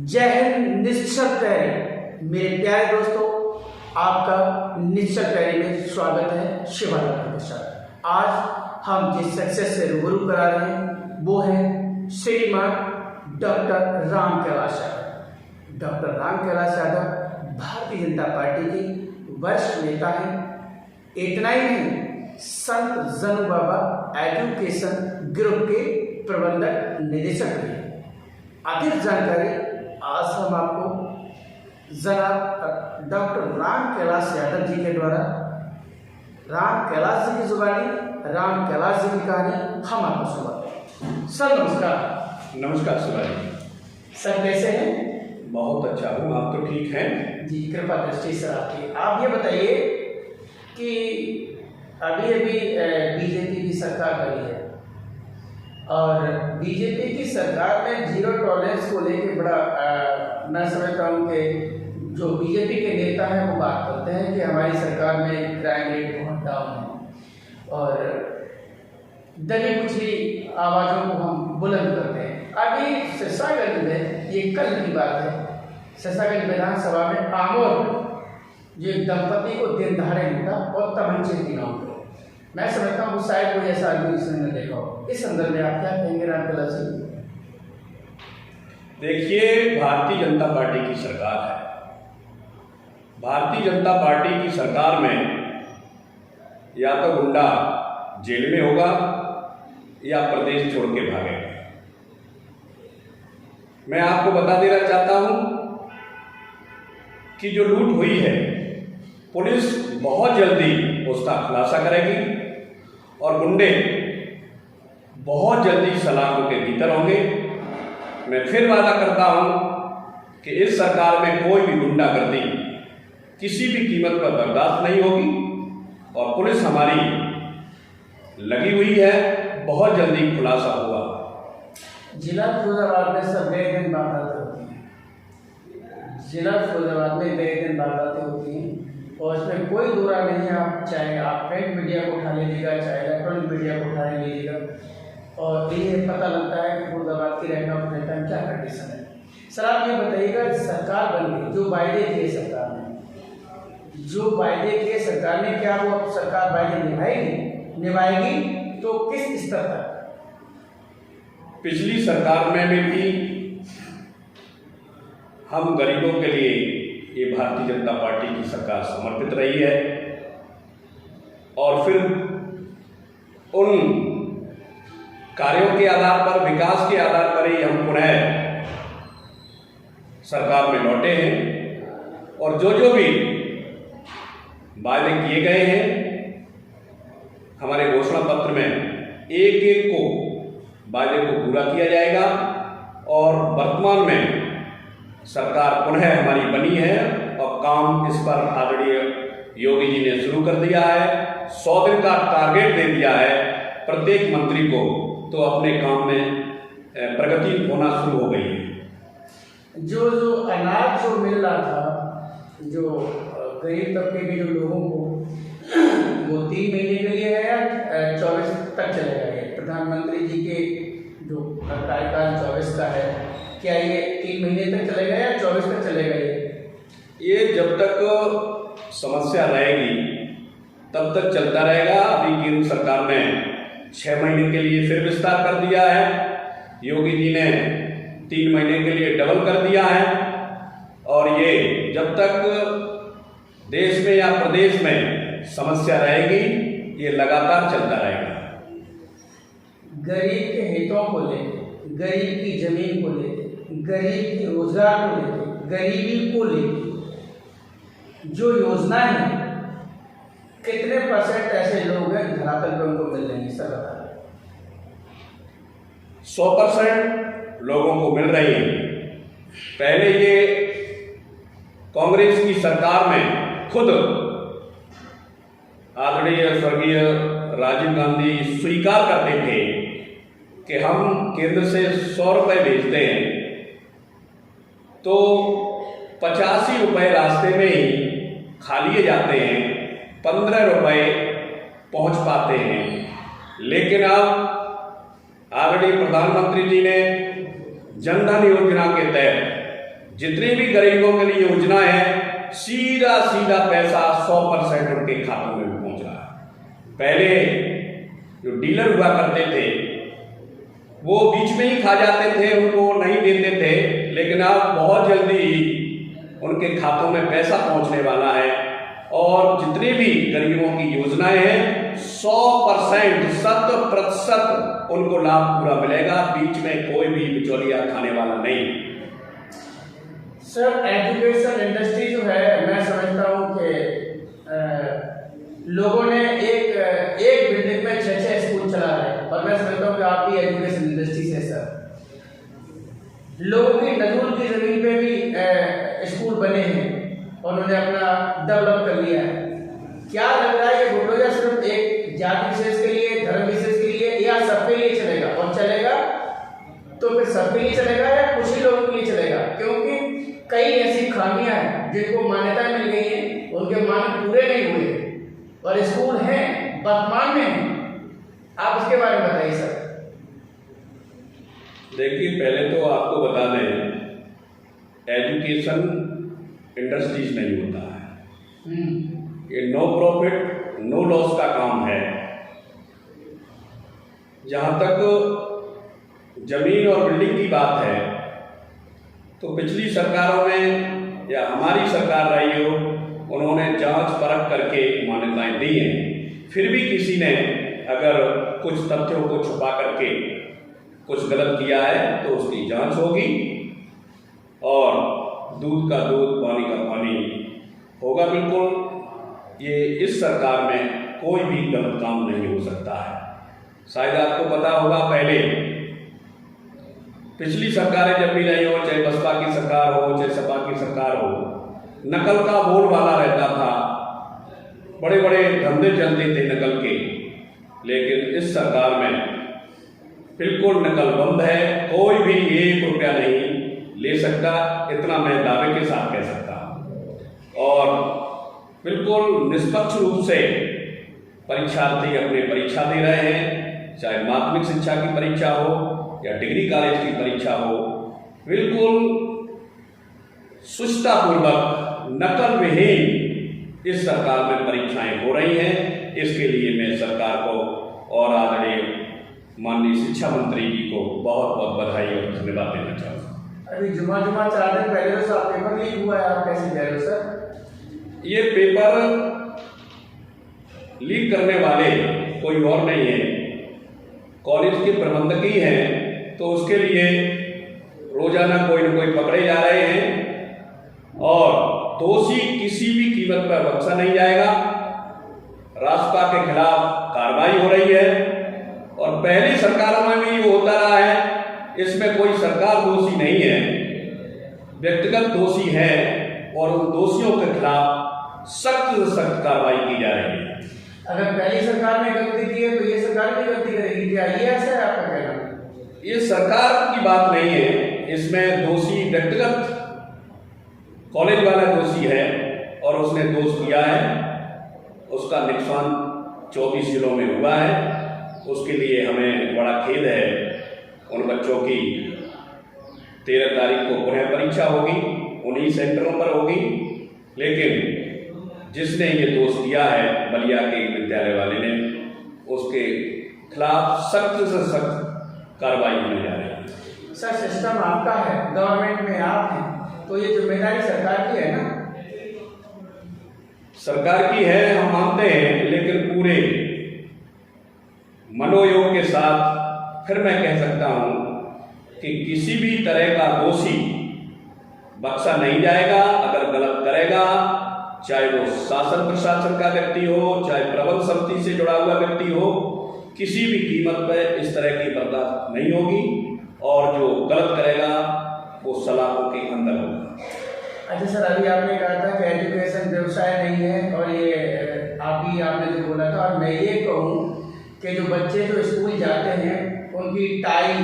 जय हिंद। निश्चल तैयारी मेरे प्यारे दोस्तों, आपका निश्चल तैयारी में स्वागत है। शिवानंद के साथ आज हम जिस सक्सेस से रूबरू करा रहे हैं वो है श्रीमान doctor Ram Kailash Yadav. Doctor Ram Kailash Yadav Bharatiya Janata party के वरिष्ठ नेता हैं। इतना ही नहीं, संत जनु बाबा एजुकेशन ग्रुप के प्रबंधक निदेशक हैं। अधिक जानकारी आज हम आपको जनाब डॉक्टर राम कैलाश यादव जी के द्वारा, राम कैलाश जी की जुबानी, राम कैलाश जी की कहानी हम आपको सुनाते हैं। सर नमस्कार। नमस्कार शिवाजी। सर कैसे हैं? बहुत अच्छा हूँ, आप तो ठीक हैं? जी कृपा दृष्टि सर आपकी। आप ये बताइए कि अभी बीजेपी की सरकार बनी है और बीजेपी की सरकार में जीरो टॉलरेंस को लेकर बड़ा मैं समझता हूँ कि जो बीजेपी के नेता हैं वो बात करते हैं कि हमारी सरकार में क्राइम रेट बहुत डाउन है और दबी कुचली आवाज़ों को हम बुलंद करते हैं। अभी सिरसागंज में, ये कल की बात है, सिरसागंज विधानसभा में आमोद जो एक दंपति को दिन दहाड़े लूटा और तमंचे की नाम पर, मैं समझता हूँ शायद कोई ऐसा आदमी इसने देखा हो। इस संदर्भ में आप क्या कहेंगे राम कैलाश जी? देखिए, भारतीय जनता पार्टी की सरकार है। भारतीय जनता पार्टी की सरकार में या तो गुंडा जेल में होगा या प्रदेश छोड़ के भागेगा। मैं आपको बता देना चाहता हूं कि जो लूट हुई है, पुलिस बहुत जल्दी उसका खुलासा करेगी और गुंडे बहुत जल्दी सलाखों के भीतर होंगे। मैं फिर वादा करता हूं कि इस सरकार में कोई भी गुंडागर्दी किसी भी कीमत पर बर्दाश्त नहीं होगी और पुलिस हमारी लगी हुई है, बहुत जल्दी खुलासा होगा। जिला फिरोजाबाद में सब गए दिन वारदातें होती हैं, जिला फिरोजाबाद में गए दिन वारदातें होती हैं और इसमें कोई दूरा नहीं है। आप चाहे आप प्रिंट मीडिया को उठा लीजिएगा, चाहे इलेक्ट्रॉनिक मीडिया को उठा लीजिएगा और ये पता लगता है कि फिरोजाबाद की रहना में क्या कंडीशन है। सर आप ये बताइएगा, सरकार बन गई, जो वायदे किए सरकार ने, जो वायदे किए सरकार ने, क्या वो सरकार वायदे निभाएगी तो किस स्तर तक? पिछली सरकार में भी हम गरीबों के लिए ये भारतीय जनता पार्टी की सरकार समर्पित रही है और फिर उन कार्यों के आधार पर, विकास के आधार पर ही हम पुनः सरकार में लौटे हैं और जो भी वायदे किए गए हैं हमारे घोषणा पत्र में, एक एक को वायदे को पूरा किया जाएगा और वर्तमान में सरकार पुनः हमारी बनी है और काम इस पर आदरणीय योगी जी ने शुरू कर दिया है। 100 दिन का टारगेट दे दिया है प्रत्येक मंत्री को, तो अपने काम में प्रगति होना शुरू हो गई है। जो अनाज जो मिल रहा था, जो गरीब तबके के जो लोगों को, वो 3 महीने के लिए है या 24 तक चलेगा? ये प्रधानमंत्री जी के जो कार्यकाल 24 का है, क्या ये 3 महीने तक चलेगा या 24 तक चलेगा? ये जब तक समस्या रहेगी तब तक चलता रहेगा। अभी केंद्र सरकार ने 6 महीने के लिए फिर विस्तार कर दिया है, योगी जी ने 3 महीने के लिए डबल कर दिया है और ये जब तक देश में या प्रदेश में समस्या रहेगी ये लगातार चलता रहेगा। गरीब के हितों को लेकर, गरीब की जमीन को लेकर, गरीब के रोजगार को लेकर, गरीबी को लेकर जो योजनाएं हैं, कितने % ऐसे लोग हैं धरातल पर उनको मिल रही है? सर बताइए। 100% लोगों को मिल रही है। पहले ये कांग्रेस की सरकार में खुद आदरणीय स्वर्गीय राजीव गांधी स्वीकार करते थे कि हम केंद्र से 100 रुपये भेजते हैं तो 85 रुपये रास्ते में ही खा लिए जाते हैं, 15 रुपये पहुंच पाते हैं। लेकिन अब आदरणीय प्रधानमंत्री जी ने जनधन योजना के तहत जितनी भी गरीबों के लिए योजना है, सीधा सीधा पैसा 100% उनके खातों में पहुंच रहा है। पहले जो डीलर हुआ करते थे वो बीच में ही खा जाते थे, उनको नहीं देते थे, लेकिन अब बहुत जल्दी ही उनके खातों में पैसा पहुंचने वाला है और जितनी भी गरीबों की योजनाएं हैं 100% 100% उनको लाभ पूरा मिलेगा, बीच में कोई भी बिचौलिया खाने वाला नहीं। सर, एजुकेशन इंडस्ट्री जो है, मैं समझता हूँ कि लोगों ने एक बिल्डिंग में 6 स्कूल चला रहे हैं और मैं समझता हूँ कि आपकी एजुकेशन इंडस्ट्री से सर लोगों की नजूल की जमीन पे भी स्कूल बने हैं और उन्होंने अपना डेवलप कर लिया है। क्या लग रहा है ये बुलडोजर सिर्फ एक जाति विशेष के लिए, धर्म विशेष के लिए या सबके लिए चलेगा? और चलेगा तो फिर सबके लिए चलेगा या कुछ ही लोगों के लिए चलेगा? क्योंकि कई ऐसी खामियां हैं जिनको मान्यता मिल गई है, उनके मानक पूरे नहीं हुए और स्कूल हैं, वर्तमान में हैं। आप इसके बारे में बताइए सर। देखिए, पहले तो आपको बता दें, एजुकेशन इंडस्ट्रीज नहीं होता है, ये नो प्रॉफिट नो लॉस का काम है। जहाँ तक जमीन और बिल्डिंग की बात है तो पिछली सरकारों में या हमारी सरकार रही हो, उन्होंने जांच परख करके मान्यताएं दी हैं। फिर भी किसी ने अगर कुछ तथ्यों को छुपा करके कुछ गलत किया है तो उसकी जांच होगी और दूध का दूध पानी का पानी होगा। बिल्कुल ये इस सरकार में कोई भी गलत काम नहीं हो सकता है। शायद आपको पता होगा, पहले पिछली सरकारें जब भी रही हो, चाहे बसपा की सरकार हो चाहे सपा की सरकार हो, नकल का बोलबाला रहता था, बड़े बड़े धंधे चलते थे नकल के। लेकिन इस सरकार में बिल्कुल नकल बंद है, कोई भी 1 रुपया नहीं ले सकता, इतना मैं दावे के साथ कह सकता हूँ। और बिल्कुल निष्पक्ष रूप से परीक्षार्थी अपने परीक्षा दे रहे हैं, चाहे माध्यमिक शिक्षा की परीक्षा हो या डिग्री कॉलेज की परीक्षा हो, बिल्कुल सुचितापूर्वक नकल विहीन इस सरकार में परीक्षाएं हो रही हैं। इसके लिए मैं सरकार को और आदरणीय माननीय शिक्षा मंत्री जी को बहुत बहुत बधाई और धन्यवाद देना चाहूँगा। अभी जुमा 4 दिन पहले तो सर पेपर लीक हुआ है, आप कैसे कह रहे हो सर? ये पेपर लीक करने वाले कोई और नहीं है, कॉलेज के प्रबंधक ही हैं। तो उसके लिए रोजाना कोई न कोई पकड़े जा रहे हैं और दोषी किसी भी कीमत पर बख्शा नहीं जाएगा। रासपा के खिलाफ कार्रवाई हो रही है और पहली सरकारों में भी होता रहा है। इसमें कोई सरकार दोषी नहीं है, व्यक्तिगत दोषी है और उन दोषियों के खिलाफ सख्त से सख्त कार्रवाई की जा रही है। अगर पहली सरकार ने गलती की है तो ये सरकार भी गलती करेगी क्या? ये ऐसा है आपका कहना? ये सरकार की बात नहीं है, इसमें दोषी व्यक्तिगत कॉलेज वाला दोषी है और उसने दोष किया है, उसका नुकसान 24 जिलों में हुआ है। उसके लिए हमें बड़ा खेद है। उन बच्चों की 13 तारीख को पुनः परीक्षा होगी, उन्हीं सेंटरों पर होगी, लेकिन जिसने ये दोष दिया है बलिया के विद्यालय वाले ने, उसके खिलाफ सख्त से सख्त कार्रवाई होने जा रही है। सर, सिस्टम आपका है, गवर्नमेंट में आप हैं, तो ये जिम्मेदारी सरकार की है ना? सरकार की है, हम मानते हैं, लेकिन पूरे मनोयोग के साथ फिर मैं कह सकता हूं कि किसी भी तरह का दोषी बख्शा नहीं जाएगा। अगर गलत करेगा, चाहे वो शासन प्रशासन का व्यक्ति हो, चाहे प्रबंध समिति से जुड़ा हुआ व्यक्ति हो, किसी भी कीमत पर इस तरह की बर्दाश्त नहीं होगी और जो गलत करेगा वो सलाखों के अंदर होगा। अच्छा सर, अभी आपने कहा था कि एजुकेशन व्यवसाय नहीं है और ये आपने जो चाहूँगा, मैं ये कहूँ कि जो बच्चे जो स्कूल जाते हैं उनकी टाई,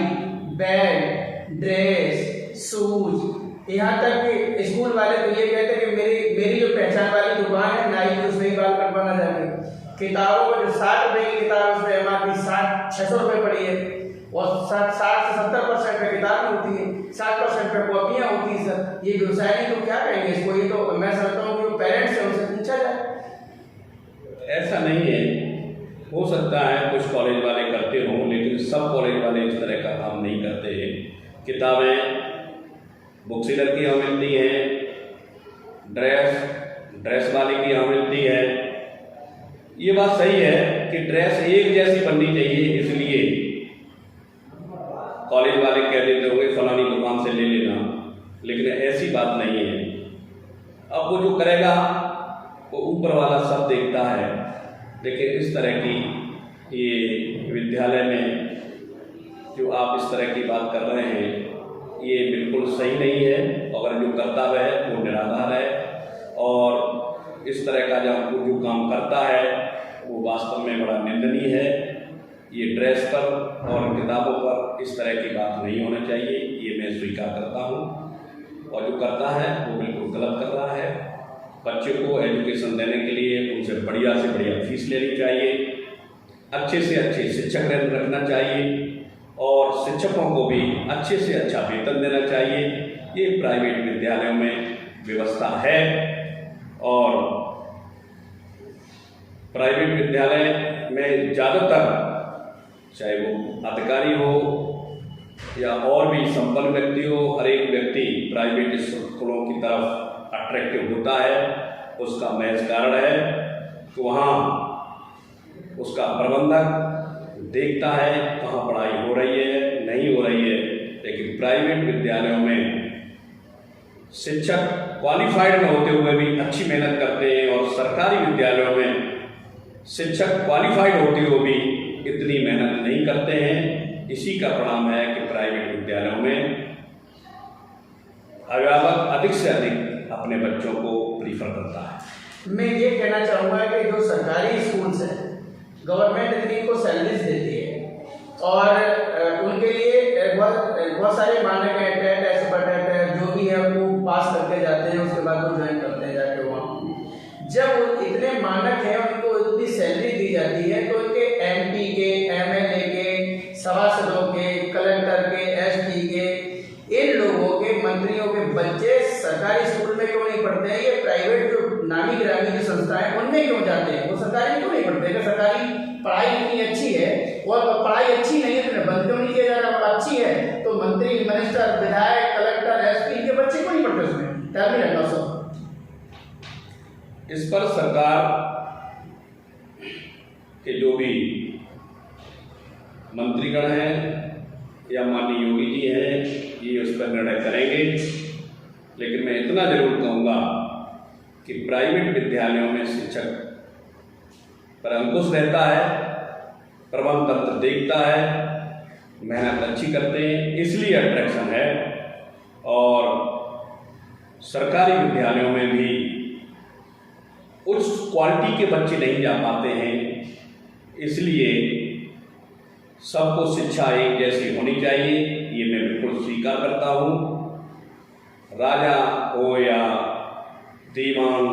बैग, ड्रेस, शूज, यहाँ तक कि स्कूल वाले तो ये कहते हैं कि मेरी जो पहचान वाली दुकान है नाई की, उसमें ही बाल कटवाना जाके। किताबों में जो 60 रुपये की किताब, उसमें MRP 600 रुपये पड़ी है, और 60 से 70% पे किताब होती है, 60% पे कॉपियाँ होती है। सर ये व्यवसाय तो क्या कहेंगे इसको? ये तो मैं समझता हूँ कि जो पेरेंट्स है उनसे पूछा जाए। ऐसा नहीं है, हो सकता है कुछ कॉलेज वाले करते हों, लेकिन सब कॉलेज वाले इस तरह का काम नहीं करते हैं। किताबें बुक सेलर की यहाँ मिलती हैं, ड्रेस वाले की यहाँ मिलती है। ये बात सही है कि ड्रेस एक जैसी बननी चाहिए, इसलिए कॉलेज वाले कह देते होंगे फलानी दुकान से ले लेना, लेकिन ऐसी बात नहीं है। अब वो जो करेगा वो ऊपर वाला सब देखता है। देखिए, इस तरह की ये विद्यालय में जो आप इस तरह की बात कर रहे हैं, ये बिल्कुल सही नहीं है। अगर जो करता है वो निराधार है, और इस तरह का जो काम करता है वो वास्तव में बड़ा निंदनीय है। ये ड्रेस पर और किताबों पर इस तरह की बात नहीं होना चाहिए, ये मैं स्वीकार करता हूँ। और जो करता है वो बिल्कुल गलत कर रहा है। बच्चे को एजुकेशन देने के लिए उनसे बढ़िया से बढ़िया फीस लेनी चाहिए, अच्छे से अच्छे शिक्षक रखना चाहिए, और शिक्षकों को भी अच्छे से अच्छा वेतन देना चाहिए। ये प्राइवेट विद्यालयों में व्यवस्था है, और प्राइवेट विद्यालय में ज़्यादातर चाहे वो अधिकारी हो या और भी संपन्न व्यक्ति हो, हर एक व्यक्ति प्राइवेट स्कूलों की तरफ अट्रैक्टिव होता है। उसका महज कारण है कि वहाँ उसका प्रबंधक देखता है कहाँ पढ़ाई हो रही है, नहीं हो रही है। लेकिन प्राइवेट विद्यालयों में शिक्षक क्वालिफाइड न होते हुए भी अच्छी मेहनत करते हैं, और सरकारी विद्यालयों में शिक्षक क्वालिफाइड होते हुए भी इतनी मेहनत नहीं करते हैं। इसी का परिणाम है कि प्राइवेट विद्यालयों में अभिभावक अधिक से अधिक अपने बच्चों को प्रीफर करता है। मैं ये कहना चाहूँगा कि जो सरकारी स्कूल्स हैं, गवर्नमेंट इतनी को सैलरीज देती है, और उनके लिए बहुत सारे मानक हैं, टेट है, जो भी है वो पास करके जाते हैं, उसके बाद वो ज्वाइन करते हैं जाके वहाँ। जब इतने मानक हैं, उनको इतनी सैलरी दी जाती है, तो उनके MP के, MLA के, सभासदों के, कलेक्टर के, SP के, इन लोगों के, मंत्रियों के बच्चे सरकारी स्कूल में क्यों नहीं पढ़ते हैं? ये प्राइवेट जो नामी गिरामी जो संस्थाएं उनमें क्यों जाते हैं? वो सरकारी क्यों नहीं पढ़ते? कि सरकारी पढ़ाई इतनी अच्छी है, और पढ़ाई अच्छी नहीं है तो बंद क्यों नहीं किया जा रहा? अच्छी है तो मंत्री, मिनिस्टर, विधायक, कलेक्टर, SP के बच्चे क्यों नहीं पढ़ते उसमें? टाइम नहीं लगता सब। इस पर सरकार के जो भी मंत्रीगण हैं या माननीय योगी जी हैं, ये उस पर निर्णय करेंगे। लेकिन मैं इतना जरूर कहूँगा कि प्राइवेट विद्यालयों में शिक्षक पर अंकुश रहता है, प्रबंध तंत्र देखता है, मेहनत अच्छी करते हैं, इसलिए अट्रैक्शन है। और सरकारी विद्यालयों में भी उच्च क्वालिटी के बच्चे नहीं जा पाते हैं, इसलिए सबको शिक्षा एक जैसी होनी चाहिए, ये मैं बिल्कुल स्वीकार करता हूँ। राजा हो या दीवान,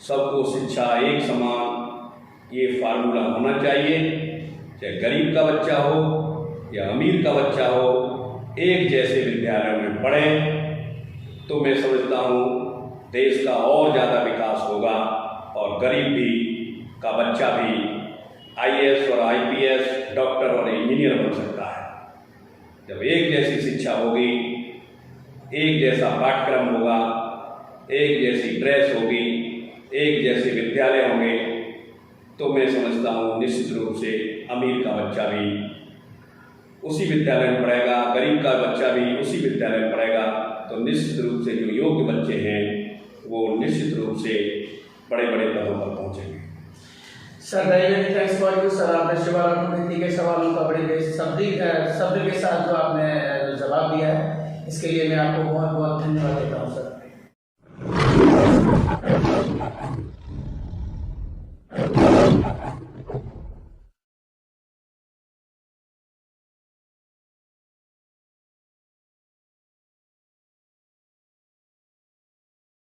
सबको शिक्षा एक समान, ये फार्मूला होना चाहिए। चाहे गरीब का बच्चा हो या अमीर का बच्चा हो, एक जैसे विद्यालयों में पढ़े तो मैं समझता हूँ देश का और ज़्यादा विकास होगा, और गरीब भी का बच्चा भी IAS और IPS, डॉक्टर और इंजीनियर बन सकता है। जब एक जैसी शिक्षा होगी, एक जैसा पाठ्यक्रम होगा, एक जैसी ड्रेस होगी, एक जैसे विद्यालय होंगे, तो मैं समझता हूँ निश्चित रूप से अमीर का बच्चा भी उसी विद्यालय में पढ़ेगा, गरीब का बच्चा भी उसी विद्यालय में पढ़ेगा। तो निश्चित रूप से जो योग्य बच्चे हैं वो निश्चित रूप से बड़े बड़े पदों पर पहुँचेंगे। Sir, very thanks for you sir. आपने शिवानंद के सवालों का बड़े शब्द के साथ जो आपने जवाब दिया है, इसके लिए मैं आपको बहुत बहुत धन्यवाद देता हूँ सर।